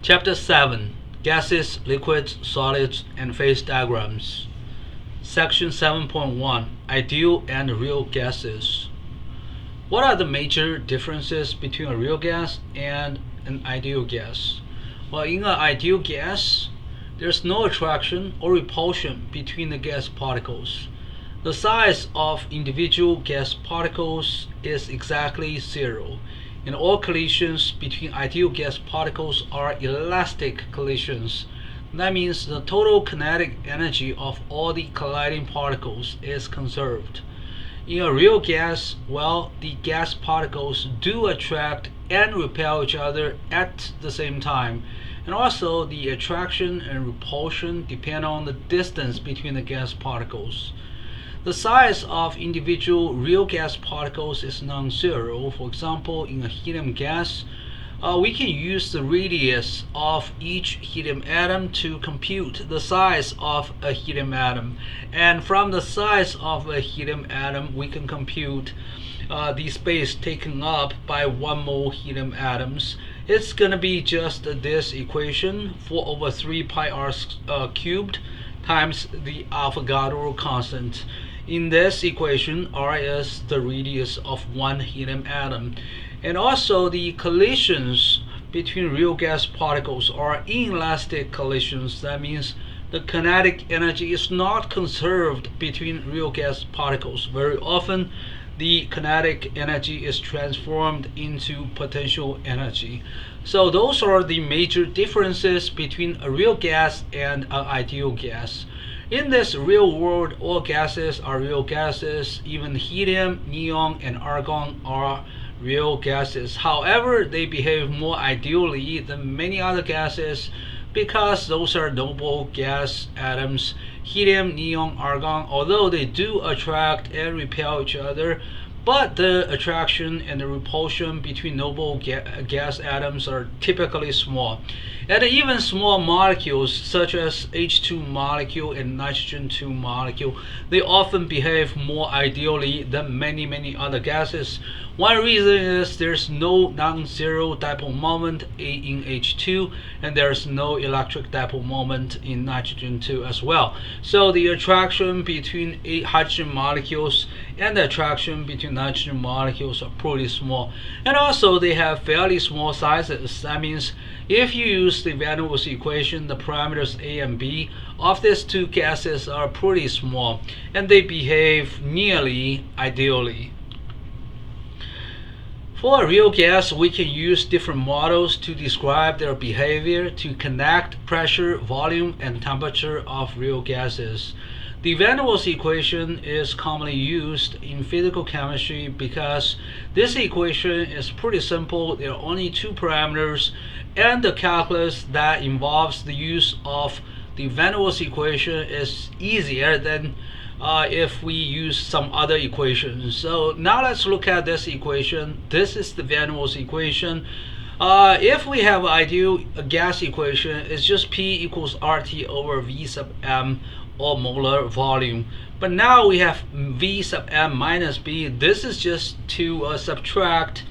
Chapter 7: Gases, Liquids, Solids, and Phase Diagrams. Section 7.1: Ideal and Real Gases. What are the major differences between a real gas and an ideal gas? Well, in an ideal gas, there's no attraction or repulsion between the gas particles. The size of individual gas particles is exactly zero, and all collisions between ideal gas particles are elastic collisions. That means the total kinetic energy of all the colliding particles is conserved. In a real gas, well, the gas particles do attract and repel each other at the same time, and also the attraction and repulsion depend on the distance between the gas particles. The size of individual real gas particles is non-zero. For example, in a helium gas, we can use the radius of each helium atom to compute the size of a helium atom. And from the size of a helium atom, we can compute the space taken up by 1 mole helium atoms. It's going to be just this equation, 4 over 3 pi r cubed times the Avogadro constant. In this equation, r is the radius of one helium atom. And also the collisions between real gas particles are inelastic collisions. That means the kinetic energy is not conserved between real gas particles. Very often the kinetic energy is transformed into potential energy. So those are the major differences between a real gas and an ideal gas. In this real world, all gases are real gases. Even helium, neon, and argon are real gases. However, they behave more ideally than many other gases because those are noble gas atoms. Helium, neon, argon, although they do attract and repel each other, but the attraction and the repulsion between noble gas atoms are typically small. And even small molecules such as H2 molecule and nitrogen 2 molecule, they often behave more ideally than many other gases. One reason is there's no non-zero dipole moment in H2, and there's no electric dipole moment in nitrogen 2 as well. So the attraction between hydrogen molecules and the attraction between nitrogen molecules are pretty small. And also they have fairly small sizes. That means if you use the Van der Waals equation, the parameters A and B of these two gases are pretty small, and they behave nearly ideally. For a real gas, we can use different models to describe their behavior to connect pressure, volume, and temperature of real gases. The Van der Waals equation is commonly used in physical chemistry because this equation is pretty simple. There are only two parameters, and the calculus that involves the use of the Van der Waals equation is easier than if we use some other equations. So now let's look at this equation. This is the Van der Waals equation. If we have ideal gas equation, it's just P equals RT over V sub M, or molar volume. But now we have V sub M minus B. This is just to subtract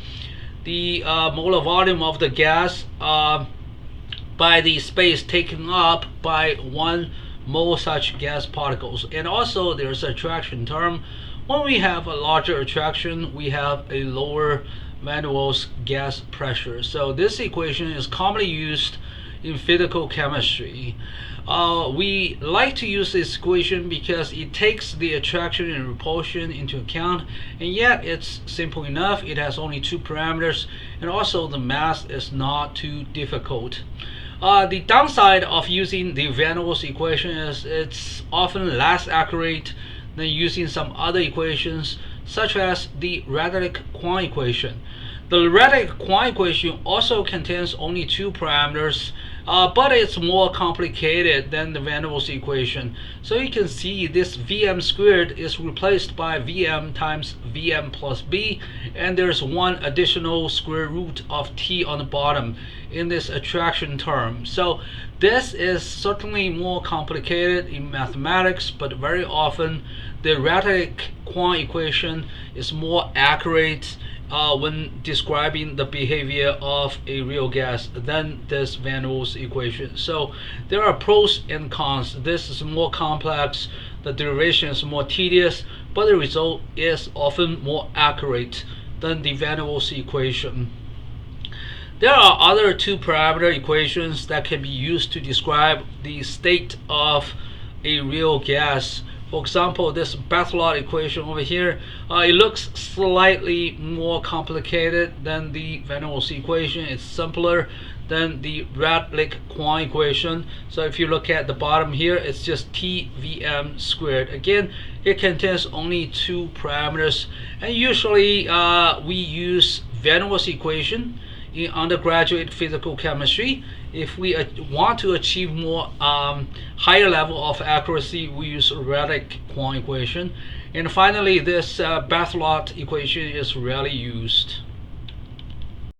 the molar volume of the gas by the space taken up by 1 mole such gas particles. And also there's an attraction term. When we have a larger attraction, we have a lower Van der Waals gas pressure. So this equation is commonly used in physical chemistry. We like to use this equation because it takes the attraction and repulsion into account, and yet it's simple enough. It has only two parameters, and also the math is not too difficult. The downside of using the Van der Waals equation is it's often less accurate than using some other equations, such as the Radon-Quine equation. The Radon-Quine equation also contains only two parameters, but it's more complicated than the Van der Waals equation. So you can see this Vm squared is replaced by Vm times Vm plus B, and there's one additional square root of T on the bottom in this attraction term. So this is certainly more complicated in mathematics, but very often the Radon-Quine equation is more accurate when describing the behavior of a real gas than this Van der Waals equation. So there are pros and cons. This is more complex, the derivation is more tedious, but the result is often more accurate than the Van der Waals equation. There are other two parameter equations that can be used to describe the state of a real gas. For example, this Bartlott equation over here, it looks slightly more complicated than the Van der Waals equation. It's simpler than the Radlick-Kwong equation. So if you look at the bottom here, it's just TVM squared. Again, it contains only two parameters, and usually we use Van der Waals equation in undergraduate physical chemistry. If we want to achieve more higher level of accuracy, we use Radlick-Kwong equation. And finally, this Bartlott equation is rarely used.